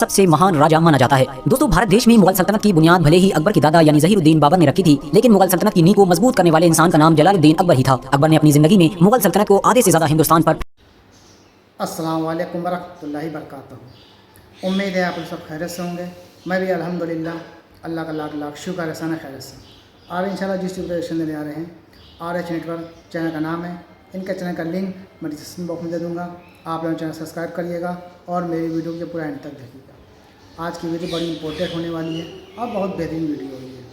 सबसे महान राजा माना जाता है। दोस्तों, भारत देश में मुगल सल्तनत की बुनियाद भले ही अकबर के दादा यानी ज़हीरुद्दीन बाबर ने रखी थी, लेकिन मुगल सल्तनत की नींव को मजबूत करने वाले इंसान का नाम जलालुद्दीन अकबर ही था। अकबर ने अपनी जिंदगी में मुगल सल्तनत को आधे से ज्यादा हिंदुस्तान पर। अस्सलाम वालेकुम वरहमतुल्लाहि वबरकातुहू। उम्मीद है आप लोग सब खैरियत से होंगे। मैं भी अल्हम्दुलिल्लाह अल्लाह का लाख लाख शुक्र है खैरियत से। और इंशाल्लाह जिस रिएक्शन देने आ रहे हैं RH नेटवर्क चैनल का नाम है। इनके चैनल का लिंक मैं डिस्क्रिप्शन बॉक्स में दे दूँगा। आप लोग चैनल सब्सक्राइब करिएगा और मेरी वीडियो को पूरा एंड तक देखिएगा। आज की वीडियो बड़ी इंपॉर्टेंट होने वाली है और बहुत बेहतरीन वीडियो हुई है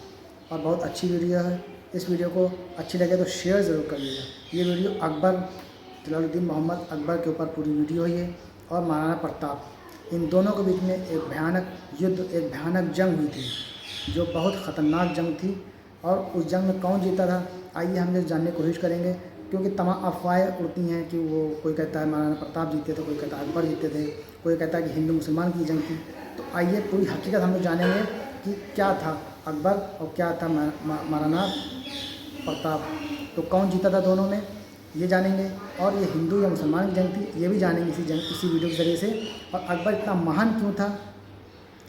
और बहुत अच्छी वीडियो है। इस वीडियो को अच्छी लगे तो शेयर ज़रूर करिएगा। ये वीडियो अकबर जलालुद्दीन मोहम्मद अकबर के ऊपर पूरी वीडियो हुई है और महाराणा प्रताप, इन दोनों के बीच में एक भयानक युद्ध, एक भयानक जंग हुई थी जो बहुत ख़तरनाक जंग थी। और उस जंग में कौन जीता था, आइए हम लोग जानने की कोशिश करेंगे। क्योंकि तमाम अफवाहें उड़ती हैं कि वो कोई कहता है महाराणा प्रताप जीते थे, कोई कहता है अकबर जीते थे, कोई कहता है कि हिंदू मुसलमान की जंग थी। तो आइए पूरी हकीकत हम लोग जानेंगे कि क्या था अकबर और क्या था महाराणा प्रताप। तो कौन जीता था दोनों में, ये जानेंगे। और ये हिंदू या मुसलमान की जंग थी, ये भी जानेंगे इसी वीडियो के ज़रिए से। और अकबर इतना महान क्यों था,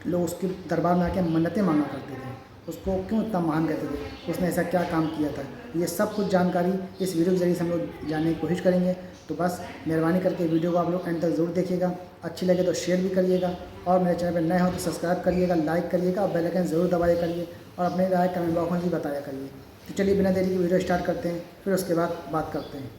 लोग उसके दरबार में आके मन्नतें मांगा करते थे, उसको क्यों इतना महान कहते थे, उसने ऐसा क्या काम किया था, ये सब कुछ जानकारी इस वीडियो के ज़रिए से हम लोग जानने की कोशिश करेंगे। तो बस मेहरबानी करके वीडियो को आप लोग एंड तक ज़रूर देखिएगा। अच्छी लगे तो शेयर भी करिएगा और मेरे चैनल पर नए हो तो सब्सक्राइब करिएगा, लाइक करिएगा और बेल आइकन ज़रूर दबाया करिए और अपने राय कमेंट बॉक्स में भी बताया करिए। तो चलिए बिना देरी की वीडियो स्टार्ट करते हैं, फिर उसके बाद बात करते हैं।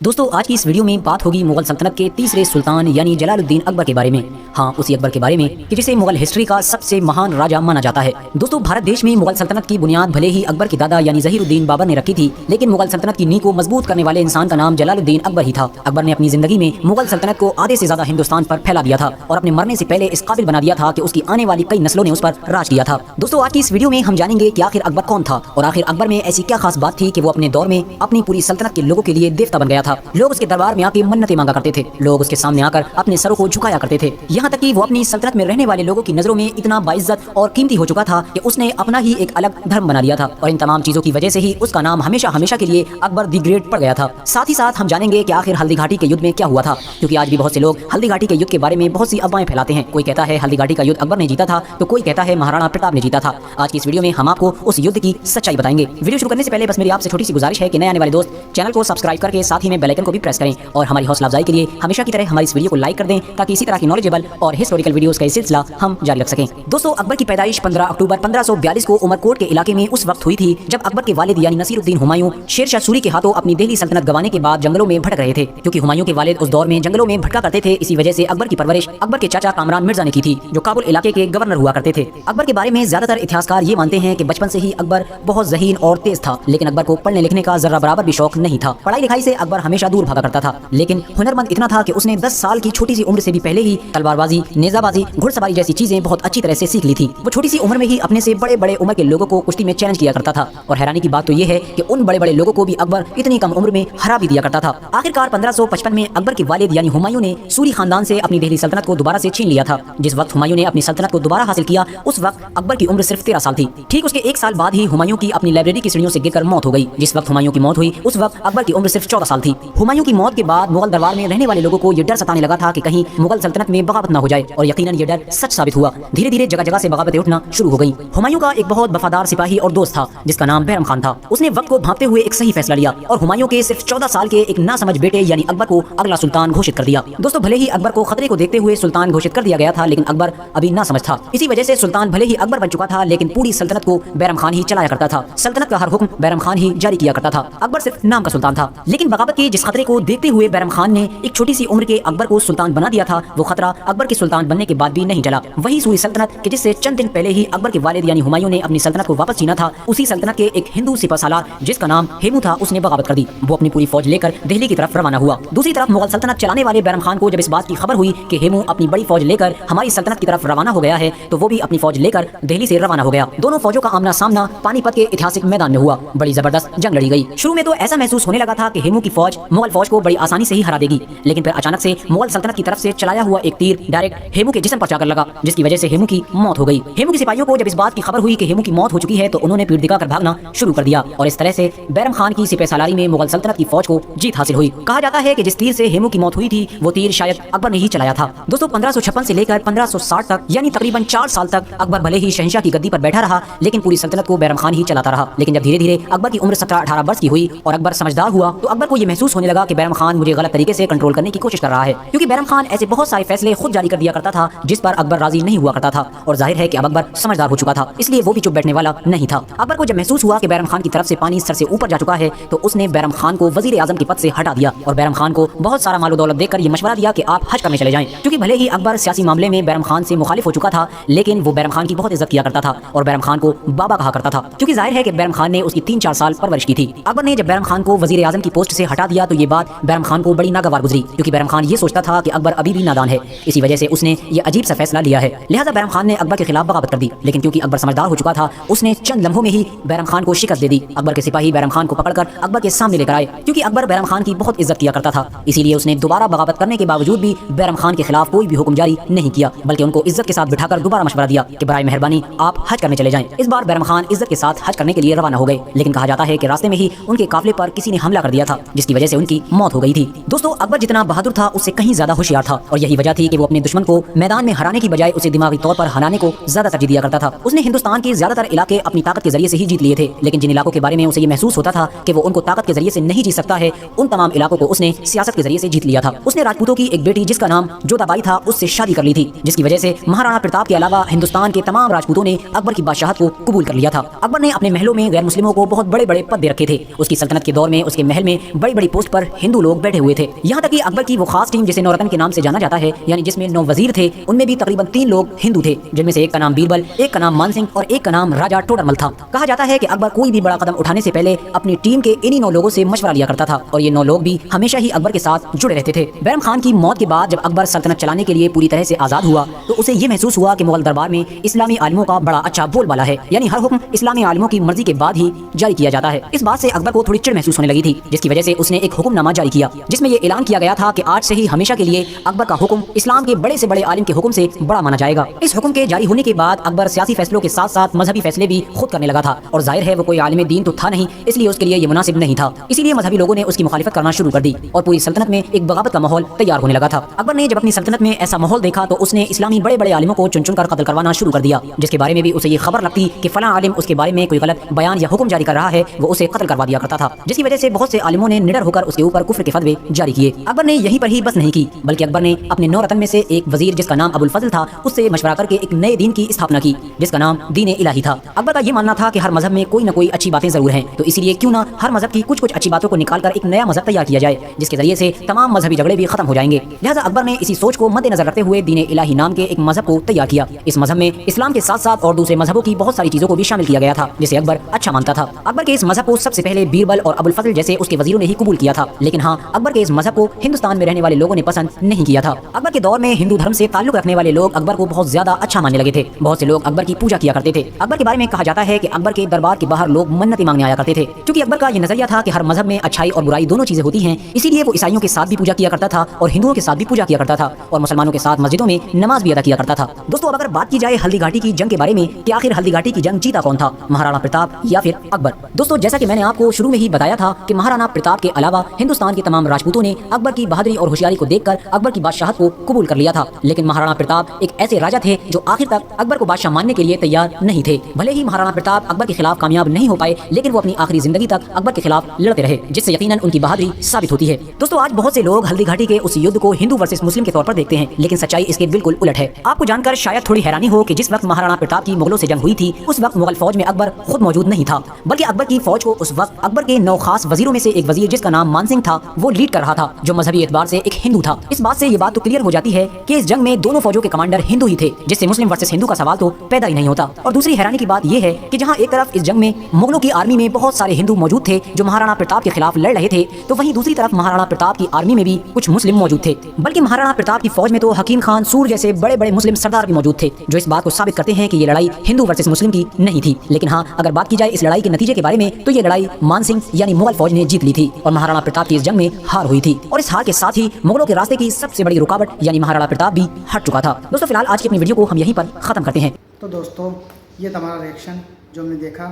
दोस्तों, आज की इस वीडियो में बात होगी मुगल सल्तनत के तीसरे सुल्तान यानी जलालुद्दीन अकबर के बारे में। हाँ, उसी अकबर के बारे में कि जिसे मुगल हिस्ट्री का सबसे महान राजा माना जाता है। दोस्तों, भारत देश में मुगल सल्तनत की बुनियाद भले ही अकबर के दादा यानी ज़हीरुद्दीन बाबर ने रखी थी, लेकिन मुगल सल्तनत की नींव को मजबूत करने वाले इंसान का नाम जलालुद्दीन अकबर ही था। अकबर ने अपनी जिंदगी में मुगल सल्तनत को आधे से ज्यादा हिंदुस्तान पर फैला दिया था और अपने मरने से पहले इस काबिल बना दिया था कि उसकी आने वाली कई नस्लों ने उस पर राज किया था। दोस्तों, आज की इस वीडियो में हम जानेंगे कि आखिर अकबर कौन था और आखिर अकबर में ऐसी क्या खास बात थी कि वो अपने दौर में अपनी पूरी सल्तनत के लोगों के लिए देवता बन गया था। लोग उसके दरबार में आके मन्नतें मांगा करते थे, लोग उसके सामने आकर अपने सरों को झुकाया करते थे। यहाँ तक कि वो अपनी सल्तनत में रहने वाले लोगों की नजरों में इतना बाइज्जत और कीमती हो चुका था कि उसने अपना ही एक अलग धर्म बना लिया था। और इन तमाम चीजों की वजह से ही उसका नाम हमेशा हमेशा के लिए अकबर दी ग्रेट पड़ गया था। साथ ही साथ हम जानेंगे कि आखिर हल्दी घाटी के युद्ध में क्या हुआ था, क्योंकि आज भी बहुत से लोग हल्दी घाटी के युद्ध के बारे में बहुत सी अफवाहें फैलाते हैं। कोई कहता है हल्दी घाटी का युद्ध अकबर ने जीता था, तो कोई कहता है महाराणा प्रताप ने जीता था। आज की इस वीडियो में हम आपको उस युद्ध की सच्चाई बताएंगे। वीडियो शुरू करने से पहले बस मेरी आपसे छोटी सी गुजारिश है कि नए आने वाले दोस्त चैनल को सब्सक्राइब करके साथ ही में बेल आइकन को भी प्रेस करें और हमारी हौसला अफजाई के लिए हमेशा की तरह हमारी इस वीडियो को लाइक कर दें, ताकि इसी तरह की नॉलेजेबल और हिस्टोरिकल वीडियोस का ये सिलसिला हम जारी रख सकें। दोस्तों, अकबर की पैदाइश 15 अक्टूबर 1542 को उमरकोट के इलाके में उस वक्त हुई थी जब अकबर के वालिद यानी नसीरुद्दीन हुमायूं शेरशाह सूरी के हाथों अपनी दिल्ली सल्तनत गंवाने के बाद जंगलों में भटक रहे थे। क्योंकि हुमायूं के वालिद उस दौर में जंगलों में भटका करते थे, इसी वजह से अकबर की परवरिश अकबर के चाचा कामरान मिर्जा ने की थी, जो काबुल इलाके के गवर्नर हुआ करते थे। अकबर के बारे में ज्यादातर इतिहासकार ये मानते हैं कि बचपन से ही अकबर बहुत ज़हीन और तेज था, लेकिन अकबर को पढ़ने लिखने का जरा बराबर भी शौक नहीं था। पढ़ाई लिखाई से अकबर हमेशा दूर भागा करता था, लेकिन हुनरमंद इतना था कि उसने 10 साल की छोटी सी उम्र से भी पहले ही तलवारबाजी, नेजाबाजी, घुड़सवारी जैसी चीजें बहुत अच्छी तरह से सीख ली थी। वो छोटी सी उम्र में ही अपने से बड़े बड़े उम्र के लोगों को कुश्ती में चैलेंज किया करता था। और हैरानी की बात तो ये है कि उन बड़े बड़े लोगों को भी अकबर इतनी कम उम्र में हरा भी दिया करता था। आखिरकार 1555 में अकबर के वालिद यानी हुमायूं ने सूरी खानदान से अपनी दिल्ली सल्तनत को दोबारा से छीन लिया था। जिस वक्त हुमायूं ने अपनी सल्तनत को दोबारा हासिल किया, उस वक्त अकबर की उम्र सिर्फ 13 साल थी। ठीक उसके एक साल बाद ही हुमायूं की अपनी लाइब्रेरी की सीढ़ियों से गिरकर मौत हो गई। जिस वक्त हुमायूं की मौत हुई, उस वक्त अकबर की उम्र सिर्फ 14 साल थी। हुमायूं की मौत के बाद मुगल दरबार में रहने वाले लोगों को यह डर सताने लगा था कि कहीं मुगल सल्तनत में बगावत न हो जाए, और यकीनन ये डर सच साबित हुआ। धीरे धीरे जगह जगह से बगावतें उठना शुरू हो गईं। हुमायूं का एक बहुत वफादार सिपाही और दोस्त था जिसका नाम बैरम खान था। उसने वक्त को भांपते हुए एक सही फैसला लिया और हुमायूं के सिर्फ 14 साल के एक नासमझ बेटे यानी अकबर को अगला सुल्तान घोषित कर दिया। दोस्तों, भले ही अकबर को खतरे को देखते हुए सुल्तान घोषित कर दिया गया था, लेकिन अकबर अभी ना समझ था। इसी वजह से सुल्तान भले ही अकबर बन चुका था, लेकिन पूरी सल्तनत को बैरम खान ही चलाया करता था। सल्तनत का हर हुक्म बैरम खान ही जारी किया करता था। अकबर सिर्फ नाम का सुल्तान था, लेकिन बगावत के जिस खतरे को देखते हुए बैरम खान ने एक छोटी सी उम्र के अकबर को सुल्तान बना दिया था, वो खतरा अकबर के सुल्तान बनने के बाद भी नहीं टला। वही सूरी सल्तनत कि जिससे चंद दिन पहले ही अकबर के वालिद यानी हुमायूं ने अपनी सल्तनत को वापस छीना था, उसी सल्तनत के एक हिंदू सिपहसालार जिसका नाम हेमू था, उसने बगावत कर दी। वो अपनी पूरी फौज लेकर दिल्ली की तरफ रवाना हुआ। दूसरी तरफ मुगल सल्तनत चलाने वाले बैरम खान को जब इस बात की खबर हुई कि हेमू अपनी बड़ी फौज लेकर हमारी सल्तनत की तरफ रवाना हो गया है, तो वो भी अपनी फौज लेकर दिल्ली से रवाना हो गया। दोनों फौजों का आमना सामना पानीपत के ऐतिहासिक मैदान में हुआ। बड़ी जबरदस्त जंग लड़ी गई। शुरू में तो ऐसा महसूस होने लगा था कि हेमू की फौज मुगल फौज को बड़ी आसानी से ही हरा देगी, लेकिन फिर अचानक से मुगल सल्तनत की तरफ से चलाया हुआ एक तीर डायरेक्ट हेमू के जिस्म पर जाकर लगा, जिसकी वजह से हेमू की मौत हो गई। हेमू के सिपाहियों को जब इस बात की खबर हुई कि हेमू की मौत हो चुकी है तो उन्होंने पीठ दिखाकर भागना शुरू कर दिया और इस तरह से बैरम खान की सिपह सालारी में मुगल सल्तनत की फौज को जीत हासिल हुई। कहा जाता है कि जिस तीर से हेमू की मौत हुई थी वो तीर शायद अकबर ने ही चलाया था। दोस्तों 1556 से लेकर 1560 तक यानी तकरीबन 4 साल तक अकबर भले ही शहंशाह की गद्दी पर बैठा रहा लेकिन पूरी सल्तनत को बैरम खान ही चलाता रहा। लेकिन जब धीरे धीरे अकबर की उम्र 17-18 वर्ष की हुई और अकबर समझदार हुआ तो अकबर को ये महसूस होने लगा कि बैरम खान मुझे गलत तरीके से कंट्रोल करने की कोशिश कर रहा है, क्योंकि बैरम खान ऐसे बहुत सारे फैसले खुद जारी कर दिया करता था जिस पर अकबर राजी नहीं हुआ करता था और जाहिर है कि अब अकबर समझदार हो चुका था, इसलिए वो भी चुप बैठने वाला नहीं था। अकबर को जब महसूस हुआ कि बैरम खान की तरफ से पानी सर से ऊपर जा चुका है तो उसने बैरम खान को वजीर आजम के पद से हटा दिया और बैरम खान को बहुत सारा मालो दौलत देकर ये मशवरा दिया कि आप हज करने चले जाएं, क्योंकि भले ही अकबर सियासी मामले में बैरम खान से मुखालिफ हो चुका था लेकिन वो बैरम खान की बहुत इज्जत किया करता था और बैरम खान को बाबा कहा करता था, क्योंकि जाहिर है कि बैरम खान ने उसकी 3-4 साल परवरिश की थी। अकबर ने जब बैरम खान को वजीर आजम की पोस्ट से हटा दिया तो ये बात बैरम खान को बड़ी नागवार गुजरी, क्योंकि बैरम खान ये सोचता था कि अकबर अभी भी नादान है, इसी वजह से उसने ये अजीब सा फैसला लिया है। लिहाजा बैरम खान ने अकबर के खिलाफ बगावत कर दी, लेकिन क्योंकि अकबर समझदार हो चुका था उसने चंद लम्हों में ही बैरम खान को शिकस्त दे दी। अकबर के सिपाही बैरम खान को पकड़कर अकबर के सामने लेकर आए, क्योंकि अकबर बैरम खान की बहुत इज्जत किया करता था, इसीलिए उसने दोबारा बगावत करने के बावजूद भी बैरम खान के खिलाफ कोई भी हुक्म जारी नहीं किया, बल्कि उनको इज्जत के साथ बिठाकर दोबारा मशवरा दिया कि बराए मेहरबानी आप हज करने चले जाएं। इस बार बैरम खान इज्जत के साथ हज करने के लिए रवाना हो गए, लेकिन कहा जाता है कि रास्ते में ही उनके काफिले पर किसी ने हमला कर दिया था जिसकी वजह से उनकी मौत हो गई थी। दोस्तों अकबर जितना बहादुर था उससे कहीं ज्यादा होशियार था और यही वजह थी कि वो अपने दुश्मन को मैदान में हराने की बजाय उसे दिमागी तौर पर हराने को ज्यादा तरजीह दिया करता था। उसने हिंदुस्तान के ज्यादातर इलाके अपनी ताकत के जरिए से ही जीत लिए थे, लेकिन जिन इलाकों के बारे में उसे ये महसूस होता था कि वो उनको ताकत के जरिए से नहीं जीत सकता है उन तमाम इलाकों को उसने सियासत के जरिए से जीत लिया था। उसने राजपूतों की एक बेटी जिसका नाम जोधाबाई था उससे शादी कर ली थी, जिसकी वजह से महाराणा प्रताप के अलावा हिंदुस्तान के तमाम राजपूतों ने अकबर की बादशाहत को कबूल कर लिया था। अकबर ने अपने महलों में गैर मुस्लिमों को बहुत बड़े बड़े पद दे रखे थे। उसकी सल्तनत के दौर में उसके महल में बड़ी बड़ी पोस्ट पर हिंदू लोग बैठे हुए थे, यहाँ तक कि अकबर की वो खास टीम जिसे नौरतन के नाम से जाना जाता है, यानी जिसमें 9 वजीर थे, उनमें भी तकरीबन 3 लोग हिंदू थे, जिनमें से एक का नाम बीरबल, एक का नाम मानसिंह और एक का नाम राजा टोडरमल था। कहा जाता है कि अकबर कोई भी बड़ा कदम उठाने से पहले अपनी टीम के इन्हीं 9 लोगों से मशवरा लिया करता था और ये 9 लोग भी हमेशा ही अकबर के साथ जुड़े रहते थे। बैरम खान की मौत के बाद जब अकबर सल्तनत चलाने के लिए पूरी तरह से आजाद हुआ तो उसे ये महसूस हुआ कि मुगल दरबार में इस्लामी आलिमों का बड़ा अच्छा बोलबाला है, यानी हर हुक्म इस्लामी आलिमों की मर्जी के बाद ही जारी किया जाता है। इस बात से अकबर को थोड़ी चिढ़ महसूस होने लगी थी, जिसकी वजह से उसने एक हुक्मनामा जारी किया जिसमें यह ऐलान किया गया था कि आज से ही हमेशा के लिए अकबर का हुक्म इस्लाम के बड़े से बड़े आलिम के हुक्म से बड़ा माना जाएगा। इस हुक्म के जारी होने के बाद अकबर सियासी फैसलों के साथ साथ मजहबी फैसले भी खुद करने लगा था और जाहिर है वो कोई आलिम दीन तो था नहीं, इसलिए उसके लिए ये मुनासिब नहीं था, इसीलिए मजहबी लोगों ने उसकी मुखालिफत करना शुरू कर दी और पूरी सल्तनत में एक बगावत का माहौल तैयार होने लगा था। अकबर ने जब अपनी सल्तनत में ऐसा माहौल देखा तो उसने इस्लामी बड़े बड़े आलिमों को चुन चुन कर कत्ल करवाना शुरू कर दिया, जिसके बारे में भी उसे ये खबर लगती कि फलां आलिम उसके बारे में कोई गलत बयान या हुक्म जारी कर रहा है वो उसे कत्ल करवा दिया करता था, जिसकी वजह से बहुत से आलिमों ने निडर होकर उसके ऊपर कुफ्र के फतवे जारी किए। अकबर ने यहीं पर ही बस नहीं की, बल्कि अकबर ने अपने 9 रतन में से एक वजीर जिसका नाम अबुल फजल था उससे मशवरा करके एक नए दीन की स्थापना की जिसका नाम दीन इलाही था। अकबर का ये मानना था कि हर मजहब में कोई ना कोई अच्छी बातें जरूर हैं, तो इसलिए क्यों ना हर मजहब की कुछ कुछ अच्छी बातों को निकालकर एक नया मजहब तैयार किया जाए जिसके जरिए से तमाम मजहबी झगड़े भी खत्म हो जाएंगे। लिहाजा अकबर ने इसी सोच को मद्देनजर रखते हुए दीन इलाही नाम के एक मजहब को तैयार किया। इस मजहब में इस्लाम के साथ साथ और दूसरे मजहबों की बहुत सारी चीजों को भी शामिल किया गया था जिसे अकबर अच्छा मानता था। अकबर के इस मजहब को सबसे पहले बीरबल और अबुल फजल जैसे उसके वजीरों ने ही कबूल किया था, लेकिन हाँ अकबर के इस मजहब को हिंदुस्तान में रहने वाले लोगों ने पसंद नहीं किया था। अकबर के दौर में हिंदू धर्म से ताल्लुक रखने वाले लोग अकबर को बहुत ज्यादा अच्छा मानने लगे थे। बहुत से लोग अकबर की पूजा किया करते थे। अकबर के बारे में कहा जाता है कि अकबर के दरबार के बाहर लोग मन्नतें मांगने आया करते थे, क्योंकि अकबर का ये नजरिया था कि हर मजहब में अच्छाई और बुराई दोनों चीजें होती हैं, इसीलिए वो ईसाइयों के साथ भी पूजा किया करता था और हिंदुओं के साथ भी पूजा किया करता था और मुसलमानों के साथ मस्जिदों में नमाज भी अदा किया करता था। दोस्तों अब अगर बात की जाए हल्दी घाटी की जंग के बारे में कि आखिर हल्दी घाटी की जंग जीता कौन था, महाराणा प्रताप या फिर अकबर। दोस्तों जैसा कि मैंने आपको शुरू में ही बताया था कि महाराणा प्रताप के अलावा हिंदुस्तान के तमाम राजपूतों ने अकबर की बहादुरी और होशियारी को देखकर अकबर की बादशाहत को कबूल कर लिया था, लेकिन महाराणा प्रताप एक ऐसे राजा थे जो आखिर तक अकबर को बादशाह मानने के लिए तैयार नहीं थे। भले ही महाराणा प्रताप अकबर के खिलाफ कामयाब नहीं हो पाए, लेकिन वो अपनी आखिरी जिंदगी तक अकबर के खिलाफ लड़ते रहे, जिससे यकीनन उनकी बहादुरी साबित होती है। दोस्तों आज बहुत से लोग हल्दी घाटी के उस युद्ध को हिंदू वर्सेस मुस्लिम के तौर पर देखते हैं, लेकिन सच्चाई इसके बिल्कुल उलट है। आपको जानकर शायद थोड़ी हैरानी हो कि जिस वक्त महाराणा प्रताप की मुगलों से जंग हुई थी उस वक्त मुगल फौज में अकबर खुद मौजूद नहीं था, बल्कि अकबर की फौज को उस वक्त अकबर के 9 खास वजीरों में से एक वजीर जिसका नाम मानसिंह था वो लीड कर रहा था, जो मजहबी एतबार से एक हिंदू था। इस बात से ये बात तो क्लियर हो जाती है कि इस जंग में दोनों फौजों के कमांडर हिंदू ही थे, जिससे मुस्लिम वर्सेस हिंदू का सवाल तो पैदा ही नहीं होता। और दूसरी हैरानी की बात यह है कि जहां एक तरफ इस जंग में मुगलों की आर्मी में बहुत सारे हिंदू मौजूद थे जो महाराणा प्रताप के खिलाफ लड़ रहे थे, तो वहीं दूसरी तरफ महाराणा प्रताप की आर्मी में भी कुछ मुस्लिम मौजूद थे। बल्कि महाराणा प्रताप की फौज में तो हकीम खान सूर जैसे बड़े बड़े मुस्लिम सरदार भी मौजूद थे, जो इस बात को साबित करते हैं कि ये लड़ाई हिंदू वर्सेस मुस्लिम की नहीं थी। लेकिन हाँ अगर बात की जाए इस लड़ाई के नतीजे के बारे में तो ये लड़ाई मानसिंह यानी मुगल फौज ने जीत ली थी और महाराणा प्रताप की इस जंग में हार हुई थी। और इस हार के साथ ही मुगलों के रास्ते की सबसे बड़ी रुकावट यानी महाराणा महाराणा प्रताप भी हट चुका था। दोस्तों फिलहाल आज की अपनी वीडियो को हम यहीं पर ख़त्म करते हैं। तो दोस्तों ये था हमारा रिएक्शन जो हमने देखा,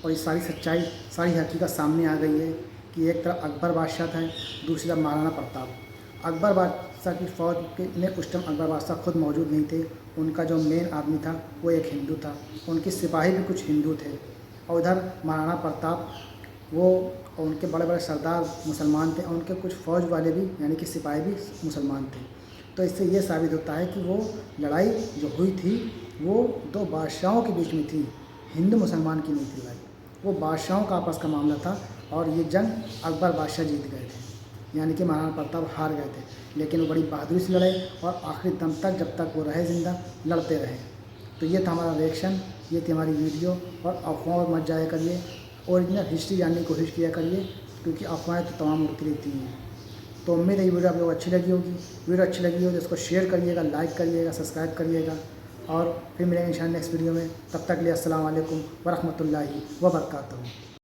और ये सारी सच्चाई, सारी हकीकत सामने आ गई है कि एक तरफ अकबर बादशाह था, दूसरी तरफ महाराणा प्रताप। अकबर बादशाह की फ़ौज में उस टाइम अकबर बादशाह खुद मौजूद नहीं थे, उनका जो मेन आदमी था वो एक हिंदू था, उनके सिपाही भी कुछ हिंदू थे, और उधर महाराणा प्रताप वो और उनके बड़े बड़े सरदार मुसलमान थे, और उनके कुछ फ़ौज वाले भी यानी कि सिपाही भी मुसलमान थे। तो इससे ये साबित होता है कि वो लड़ाई जो हुई थी वो दो बादशाहों के बीच में थी, हिंदू मुसलमान की नहीं थी लड़ाई, वो बादशाहों का आपस का मामला था, और ये जंग अकबर बादशाह जीत गए थे, यानी कि महाराणा प्रताप हार गए थे। लेकिन वो बड़ी बहादुरी से लड़े और आखिरी दम तक, जब तक वो रहे ज़िंदा, लड़ते रहे। तो ये था हमारा रिएक्शन, ये थी हमारी वीडियो, और अफवाह और मत जाया करिए, ओरिजिनल हिस्ट्री जानने की कोशिश किया करिए, क्योंकि अफवाहें तो तमाम उड़ती रहती हैं। तो उम्मीद है ये वीडियो आप लोगों को अच्छी लगी होगी। वीडियो अच्छी लगी हो तो इसको शेयर करिएगा, लाइक करिएगा, सब्सक्राइब करिएगा, और फिर मिलेंगे इंशाअल्लाह नेक्स्ट वीडियो में। तब तक के लिए अस्सलाम वालेकुम व रहमतुल्लाहि व बरकातहू।